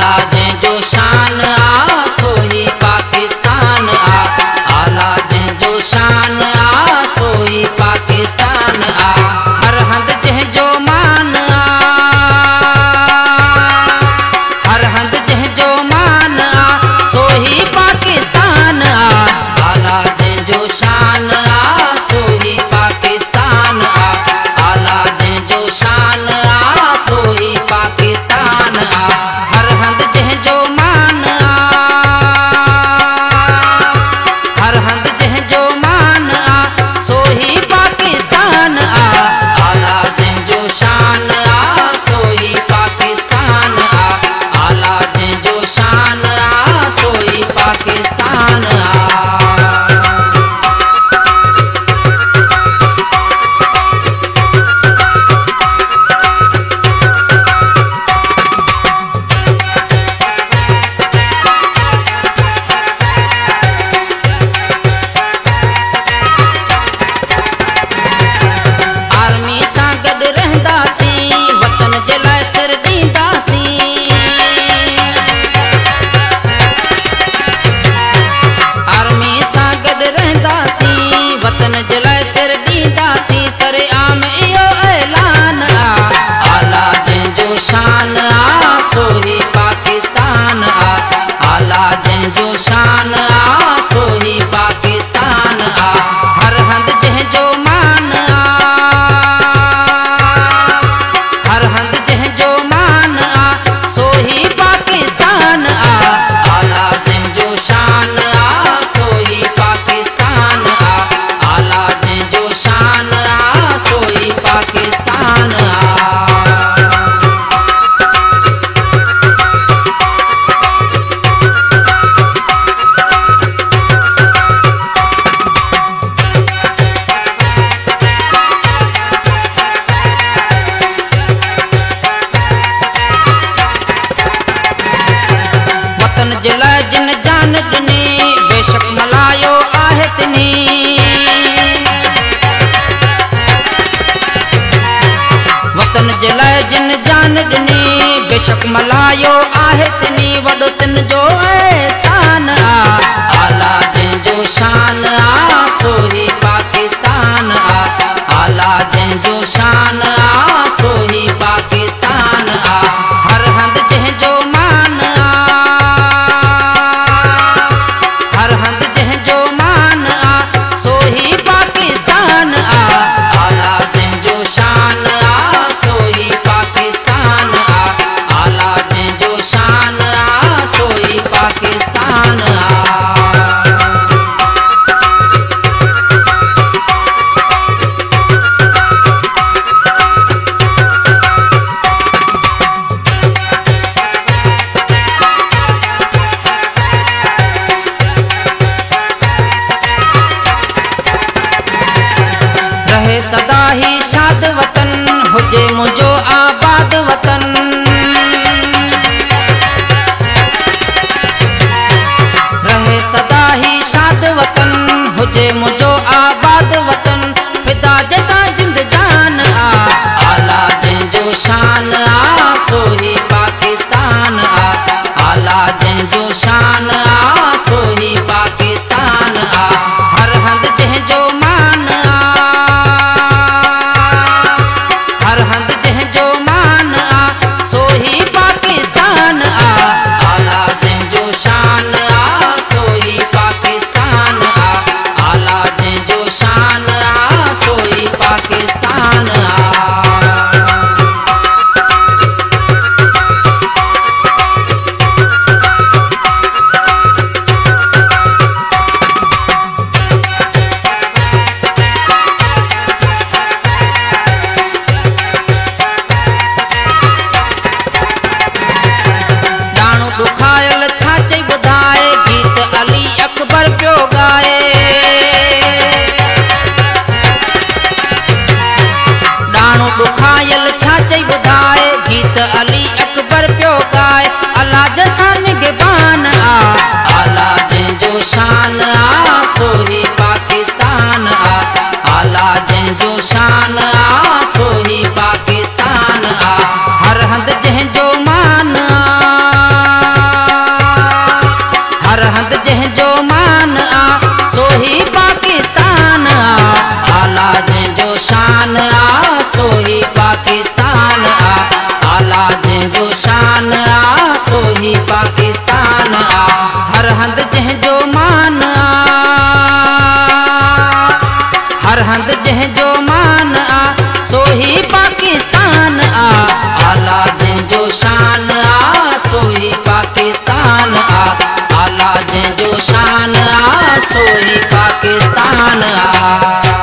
आला जंहिंजो शान आ सोही पाकिस्तान आ। आला जंहिंजो शान आ सोही पाकिस्तान आ। हर हंधि जंहिंजो मान आ, हर हंधि जंहिंजो मान आ सोही पाकिस्तान आ। आला जंहिंजो शान आ सोही पाकिस्तान आ। आला जंहिंजो शान आ सोही पाकिस्तान आ। हर हंधि जंहिंजो मान आ, हर हंधि जंहिंजो मान आ सोही पाकिस्तान आ। आला जंहिंजो शान आ सोही पाकिस्तान आ। आला जंहिंजो शान आ सोही पाकिस्तान आ। आर्मी सां गॾु रहंदासीं, वतन जे लाइ सिर ॾींदासीं। आर्मी सां गॾु रहंदासीं, वतन जे लाइ सिर ॾींदासीं। सरेआम इहो ऐलान आ। आला जंहिंजो शान आ सोही पाकिस्तान आ। आला जंहिंजो शान आ सोही पाकिस्तान आ। हर हंधि जंहिंजो मान आ, हर हंधि जंहिंजो मान आ सोही पाकिस्तान आ। आला जंहिंजो शान आ सोही पाकिस्तान आ। आला जंहिंजो शान आ सोही पाकिस्तान आ। वतन जे लाइ जिन जान ॾिनी, बेशक मल्हायो आहे तिनी। वतन जे लाइ जिन जान ॾिनी, बेशक मल्हायो आहे तिनी। वॾो तिन जो एहसान आ। आला जंहिंजो शान आ सोही पाकिस्तान आ। आला जंहिंजो शान आ सोही पाकिस्तान आ। हर हंधि जंहिंजो मान आ, हर हंधि जंहिंजो मान आ सोही पाकिस्तान आ। आला जंहिंजो शान आ सोही पाकिस्तान आ। आला जंहिंजो शान आ सोही पाकिस्तान आ। रहे सदा ही शाद वतन, हुजे मुंहिंजो आबाद वतन। रहे सदा ही शाद वतन, हुजे मुंहिंजो आबाद वतन। फिदा जदा जिंद जान आ। आला जंहिंजो शान आ सोही पाकिस्तान आ। आला जंहिंजो शान आ सोही पाकिस्तान आ। हर हंधि जंहिंजो मान आ, हर हंधि जंहिंजो मान आ सोही पाकिस्तान आ। आला जंहिंजो शान आ सोही पाकिस्तान आ। आला जंहिंजो शान आ सोही पाकिस्तान आ। ॾाणो ॾुखायल छा चई ॿुधाए, गीत अली अकबर पियो ॻाए। ॾाणो ॾुखायल छा चई ॿुधाए, गीत अली अकबर पियो ॻाए। अला जसां निगबान आ। आला जंहिंजो शान आ सोही पाकिस्तान आ। आला जंहिंजो शान आ सोही पाकिस्तान आ। हर हंधि जंहिंजो मान आ, सोही पाकिस्तान आ। हर हंध जंहिंजो मान आ, हर हंध जंहिंजो मान आ, सोही पाकिस्तान आ। आला जंहिंजो शान आ, सोही पाकिस्तान आ। आला जंहिंजो शान आ, सोही पाकिस्तान आ।